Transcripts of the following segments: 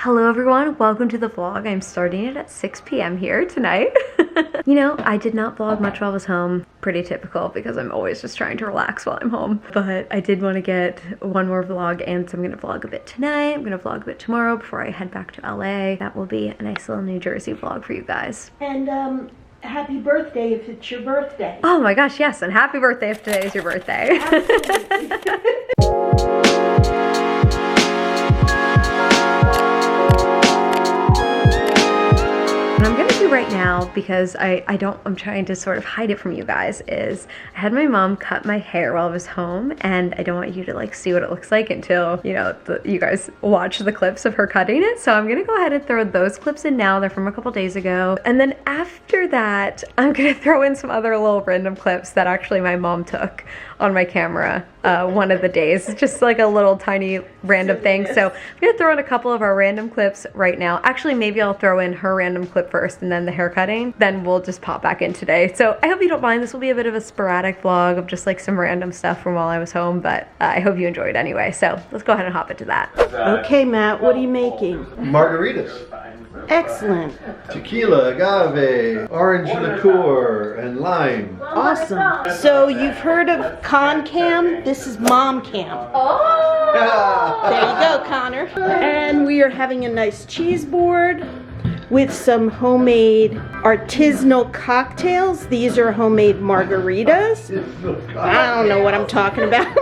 Hello everyone, welcome to the vlog. I'm starting it at 6 p.m. here tonight. You know, I did not vlog much while I was home. Pretty typical because I'm always just trying to relax while I'm home. But I did want to get one more vlog, and so I'm going to vlog a bit tonight. I'm going to vlog a bit tomorrow before I head back to LA. That will be a nice little New Jersey vlog for you guys. And happy birthday if it's your birthday. Oh my gosh, yes, and happy birthday if today is your birthday. What I'm gonna do right now, because I'm trying to sort of hide it from you guys, is I had my mom cut my hair while I was home, and I don't want you to like see what it looks like until, you know, you guys watch the clips of her cutting it. So I'm gonna go ahead and throw those clips in now. They're from a couple days ago. And then after that, I'm gonna throw in some other little random clips that actually my mom took on my camera one of the days. Just like a little tiny random thing. So I'm gonna throw in a couple of our random clips right now. Actually, maybe I'll throw in her random clip first and then the hair cutting. Then we'll just pop back in today. So I hope you don't mind. This will be a bit of a sporadic vlog of just like some random stuff from while I was home, but I hope you enjoyed anyway. So let's go ahead and hop into that. Okay, Matt, what are you making? Margaritas. Excellent. Tequila, agave, orange liqueur, and lime. Awesome. So you've heard of Con Cam? This is Mom Cam. Oh! There you go, Connor. And we are having a nice cheese board with some homemade artisanal cocktails. These are homemade margaritas. I don't know what I'm talking about.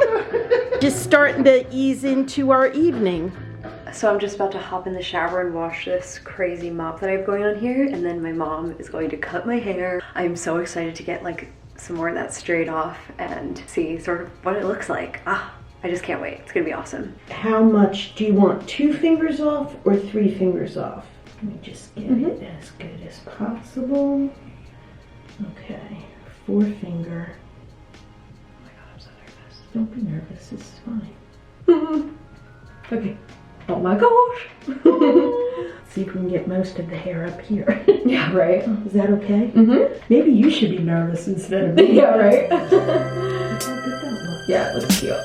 Just starting to ease into our evening. So I'm just about to hop in the shower and wash this crazy mop that I have going on here, and then my mom is going to cut my hair. I'm so excited to get like some more of that straight off and see sort of what it looks like. I just can't wait. It's gonna be awesome. How much do you want? 2 fingers off or 3 fingers off? Let me just get it as good as possible. Okay, 4 finger. Oh my god, I'm so nervous. Don't be nervous, this is fine. Okay. Oh my gosh. See if we can get most of the hair up here. Yeah, right. Is that okay? Mm-hmm. Maybe you should be nervous instead of me. Yeah, right. Look how good that looks. Yeah, it looks cute.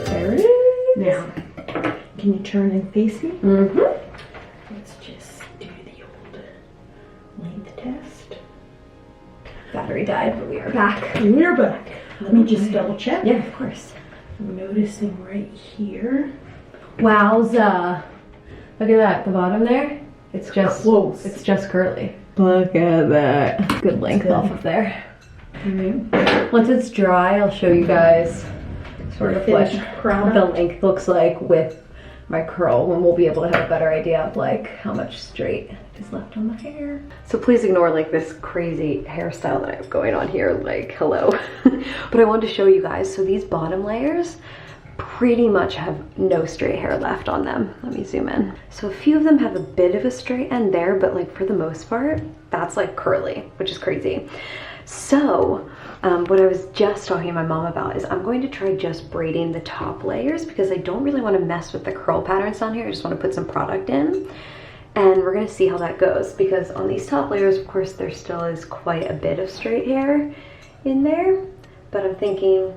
There it is. Now, can you turn and face me? Mm-hmm. Let's just do the old length test. Battery died, but we are back. We're back. Let me just double check. Yeah, of course. I'm noticing right here. Wowza. Look at that, the bottom there. It's just close. It's just curly. Look at that. Good length off of there. Once it's dry, I'll show you guys sort of what the length looks like with my curl, when we'll be able to have a better idea of like how much straight is left on the hair. So please ignore like this crazy hairstyle that I have going on here, like hello. But I wanted to show you guys, so these bottom layers pretty much have no straight hair left on them. Let me zoom in. So a few of them have a bit of a straight end there, but like for the most part, that's like curly, which is crazy. So what I was just talking to my mom about is I'm going to try just braiding the top layers, because I don't really want to mess with the curl patterns on here. I just want to put some product in, and we're going to see how that goes, because on these top layers, of course, there still is quite a bit of straight hair in there, but I'm thinking,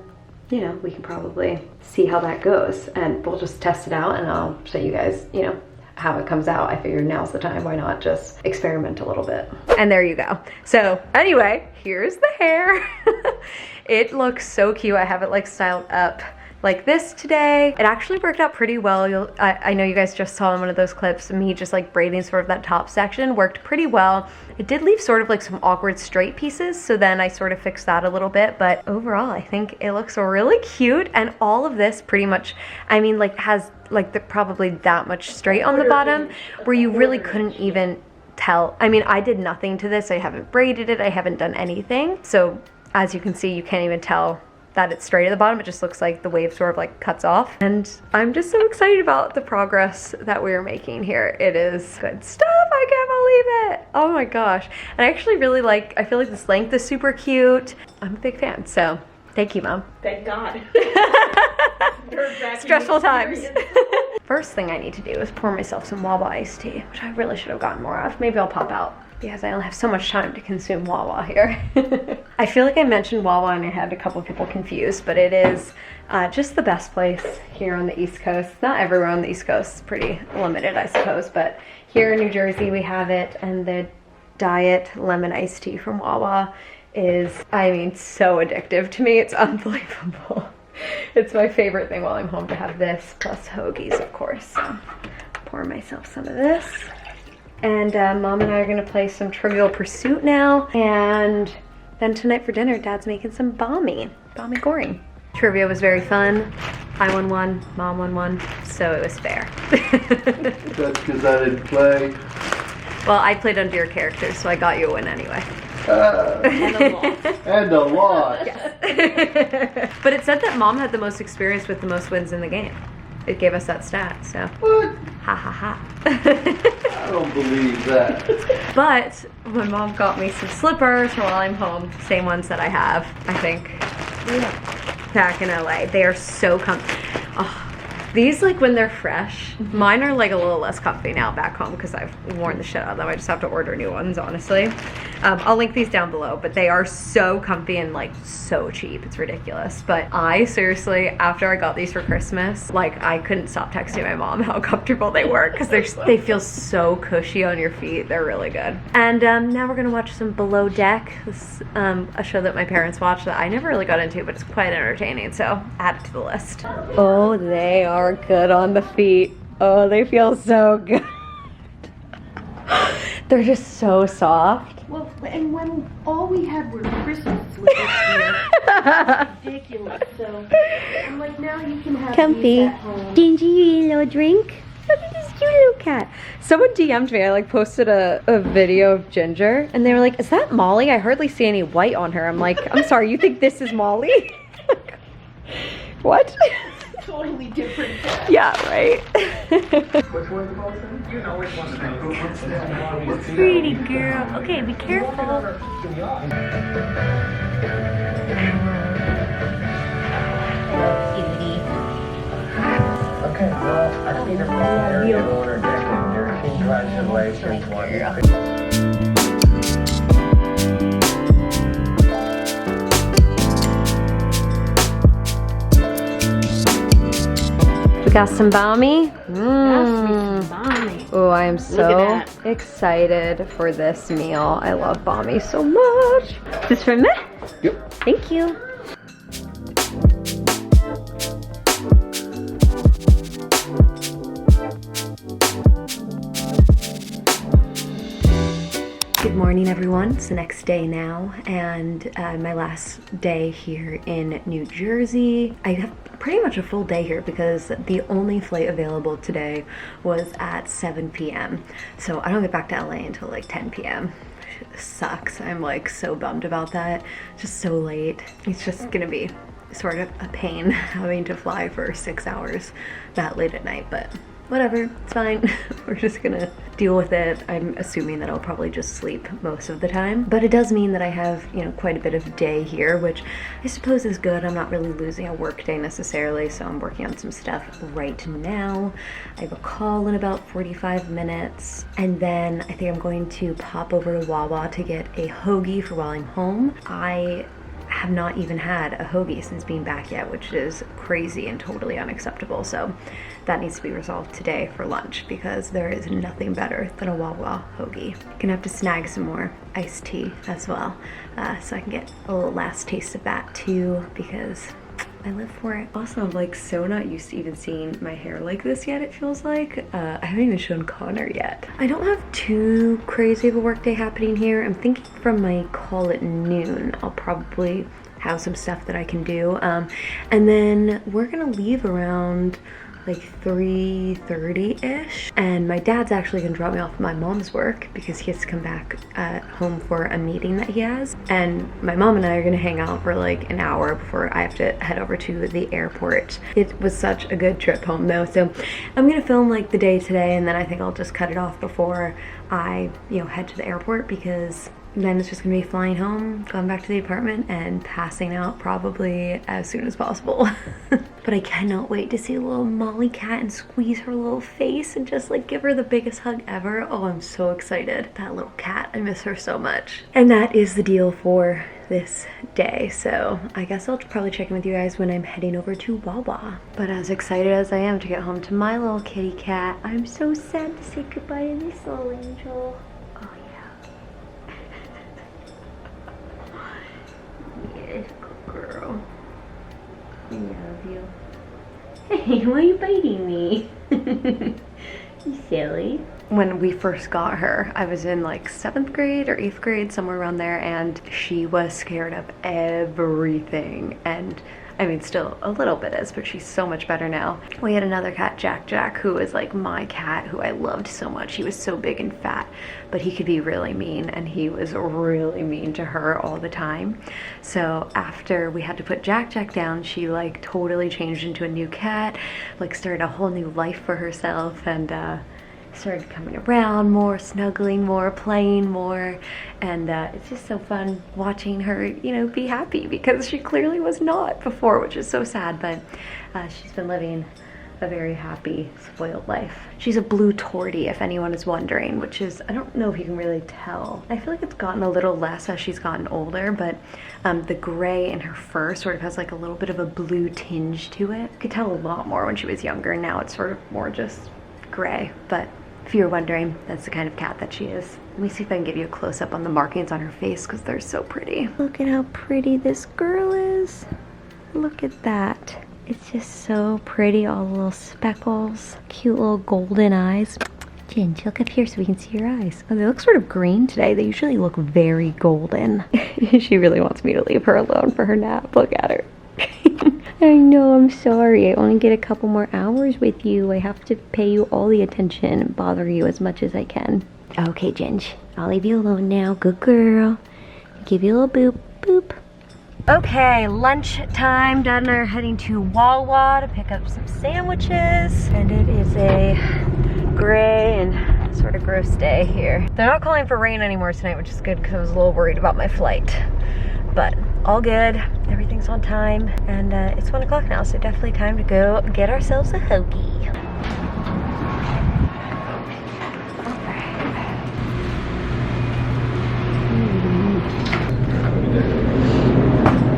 you know, we can probably see how that goes, and we'll just test it out, and I'll show you guys, you know, how it comes out. I figured now's the time, why not just experiment a little bit. And there you go. So anyway, here's the hair. It looks so cute. I have it like styled up like this today. It actually worked out pretty well. I know you guys just saw in one of those clips me just like braiding sort of that top section. Worked pretty well. It did leave sort of like some awkward straight pieces, so then I sort of fixed that a little bit, but overall I think it looks really cute. And all of this pretty much, I mean, like has like probably that much straight on the bottom where you really couldn't even tell. I mean, I did nothing to this. I haven't braided it. I haven't done anything. So as you can see, you can't even tell that it's straight at the bottom. It just looks like the wave sort of like cuts off. And I'm just so excited about the progress that we're making here. It is good stuff. I can't believe it. Oh my gosh. And I actually really like, I feel like this length is super cute. I'm a big fan. So thank you, Mom. Thank God. Stressful times. First thing I need to do is pour myself some Wawa iced tea, which I really should have gotten more of. Maybe I'll pop out because I only have so much time to consume Wawa here. I feel like I mentioned Wawa and I had a couple of people confused, but it is just the best place here on the East Coast. Not everywhere on the East Coast, it's pretty limited, I suppose, but here in New Jersey we have it, and the diet lemon iced tea from Wawa is, I mean, so addictive to me. It's unbelievable. It's my favorite thing while I'm home to have this, plus hoagies, of course. So pour myself some of this. And Mom and I are gonna play some Trivial Pursuit now, and then tonight for dinner, Dad's making some Balmy Goring. Trivia was very fun. I won one, Mom won one, so it was fair. That's because I didn't play. Well, I played under your character, so I got you a win anyway. And a loss. And a lot. Yes. But it said that Mom had the most experience with the most wins in the game. It gave us that stat, so. What? Ha ha ha. I don't believe that. But my mom got me some slippers for while I'm home, same ones that I have, I think, back in LA. They are so comfy. Oh, these, like, when they're fresh, mine are like a little less comfy now back home because I've worn the shit out of them. I just have to order new ones, honestly. I'll link these down below, but they are so comfy and like so cheap. It's ridiculous. But I seriously, after I got these for Christmas, like I couldn't stop texting my mom how comfortable they were because they feel so cushy on your feet. They're really good. And now we're gonna watch some Below Deck. This a show that my parents watch that I never really got into, but it's quite entertaining, so add it to the list. Oh, they are good on the feet. Oh, they feel so good. They're just so soft. Well, and when all we had were Christmas with this year, it's ridiculous. So I'm like, now you can have Comfy. these at home. Didn't you eat a little drink? Look at this cute little cat. Someone DM'd me. I like posted a video of Ginger, and they were like, "Is that Molly? I hardly see any white on her." I'm like, "I'm sorry. You think this is Molly?" What? Totally different cat. Yeah, right. Pretty girl. Okay, be careful. Cutie. Okay, well, I see the area order deck and there's congratulations. We got some Balmy. Balmy. Oh, I am so at excited for this meal. I love Balmy so much. Is this for me? Yep. Thank you. Good morning, everyone. It's the next day now, and my last day here in New Jersey. I have pretty much a full day here because the only flight available today was at 7 p.m. So I don't get back to LA until like 10 p.m. It sucks. I'm like so bummed about that. Just so late. It's just gonna be sort of a pain having to fly for 6 hours that late at night, but whatever, it's fine. We're just gonna deal with it. I'm assuming that I'll probably just sleep most of the time, but it does mean that I have, you know, quite a bit of day here, which I suppose is good. I'm not really losing a work day necessarily, so I'm working on some stuff right now. I have a call in about 45 minutes, and then I think I'm going to pop over to Wawa to get a hoagie for while I'm home. I have not even had a hoagie since being back yet, which is crazy and totally unacceptable. So that needs to be resolved today for lunch because there is nothing better than a Wawa hoagie. Gonna have to snag some more iced tea as well, so I can get a little last taste of that too because I live for it. Also, I'm like so not used to even seeing my hair like this yet, it feels like. I haven't even shown Connor yet. I don't have too crazy of a work day happening here. I'm thinking from my call at noon, I'll probably have some stuff that I can do. And then we're gonna leave around like 3:30-ish, and my dad's actually gonna drop me off at my mom's work because he has to come back home for a meeting that he has, and my mom and I are gonna hang out for like an hour before I have to head over to the airport. It was such a good trip home though, so I'm gonna film like the day today, and then I think I'll just cut it off before I, you know, head to the airport because then it's just gonna be flying home, going back to the apartment, and passing out probably as soon as possible. But I cannot wait to see a little Molly cat and squeeze her little face and just like give her the biggest hug ever. Oh, I'm so excited. That little cat, I miss her so much. And that is the deal for this day, so I guess I'll probably check in with you guys when I'm heading over to Wawa. But as excited as I am to get home to my little kitty cat, I'm so sad to say goodbye to this little angel. Oh yeah. Yes, good girl. I love you. Hey, why are you biting me? You silly. When we first got her, I was in like 7th grade or 8th grade, somewhere around there, and she was scared of everything. And I mean, still a little bit is, but she's so much better now. We had another cat, Jack, who was like my cat, who I loved so much. He was so big and fat, but he could be really mean, and he was really mean to her all the time. So after we had to put Jack down, she like totally changed into a new cat, like started a whole new life for herself, and started coming around more, snuggling more, playing more, and it's just so fun watching her, you know, be happy, because she clearly was not before, which is so sad. But she's been living a very happy, spoiled life. She's a blue tortie, if anyone is wondering, which is, I don't know if you can really tell. I feel like it's gotten a little less as she's gotten older, but the gray in her fur sort of has like a little bit of a blue tinge to it. You could tell a lot more when she was younger, and now it's sort of more just gray. But if you were wondering, that's the kind of cat that she is. Let me see if I can give you a close-up on the markings on her face, because they're so pretty. Look at how pretty this girl is. Look at that. It's just so pretty, all the little speckles, cute little golden eyes. Ginge, look up here so we can see your eyes. Oh, they look sort of green today. They usually look very golden. She really wants me to leave her alone for her nap. Look at her. I know, I'm sorry. I only get a couple more hours with you. I have to pay you all the attention and bother you as much as I can. Okay, Ginge, I'll leave you alone now. Good girl. Give you a little boop, boop. Okay, lunch time. Dad and I are heading to Wawa to pick up some sandwiches. And it is a gray and sort of gross day here. They're not calling for rain anymore tonight, which is good, because I was a little worried about my flight. But all good, everything's on time, and it's 1 o'clock now, so definitely time to go get ourselves a hoagie.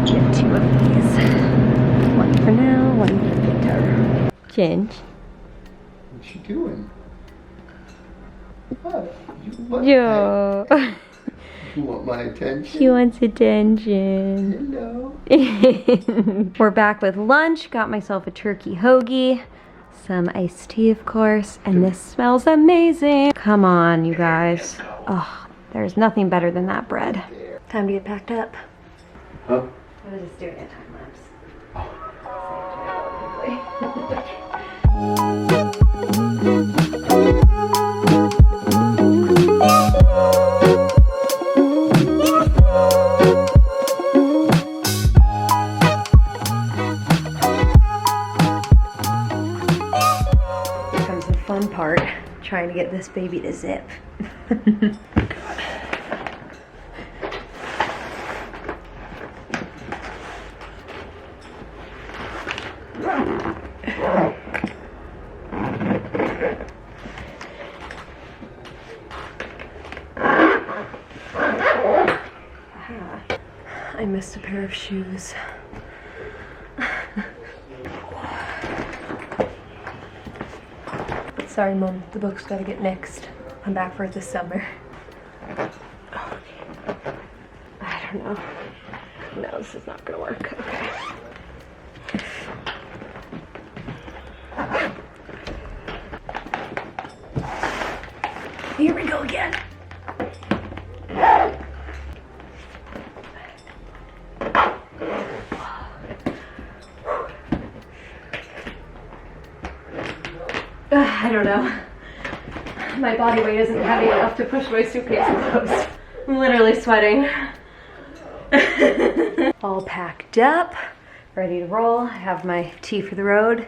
Get 2 of these. 1 for now, 1 for later. Ginge. What's she doing? What? Yeah. You want my attention? She wants attention. Hello. We're back with lunch. Got myself a turkey hoagie, some iced tea, of course, and this smells amazing. Come on, you guys. Oh, there's nothing better than that bread. Time to get packed up. Huh? I was just doing a time lapse. Here comes the fun part, trying to get this baby to zip. I missed a pair of shoes. Sorry, Mom, the book's gotta get nixed. I'm back for it this summer. I don't know. No, this is not gonna work. Okay. Here we go again. I don't know. My body weight isn't heavy enough to push my suitcase close. I'm literally sweating. All packed up, ready to roll. I have my tea for the road,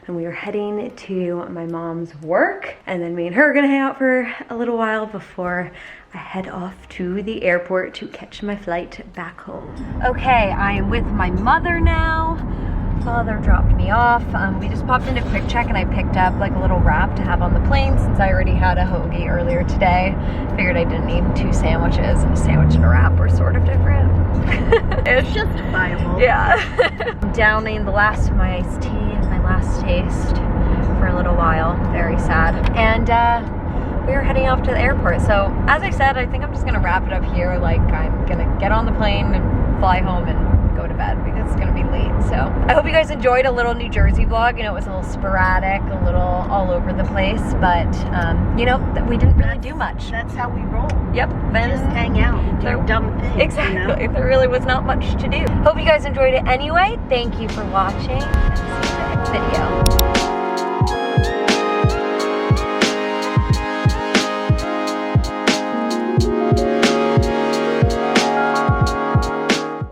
and we are heading to my mom's work. And then me and her are gonna hang out for a little while before I head off to the airport to catch my flight back home. Okay, I am with my mother now. father dropped me off. We just popped into Quick Check and I picked up like a little wrap to have on the plane since I already had a hoagie earlier today. Figured I didn't need 2 sandwiches. A sandwich and a wrap were sort of different. It's justifiable. Yeah. I'm downing the last of my iced tea and my last taste for a little while. Very sad. And we are heading off to the airport. So as I said, I think I'm just gonna wrap it up here. Like I'm gonna get on the plane and fly home and go to bed because it's gonna be late. So I hope you guys enjoyed a little New Jersey vlog. You know, it was a little sporadic, a little all over the place, but you know, we didn't really do much. That's how we roll. Yep. Just hang out and do dumb things. Exactly. You know? There really was not much to do. Hope you guys enjoyed it anyway. Thank you for watching and see you in the next video.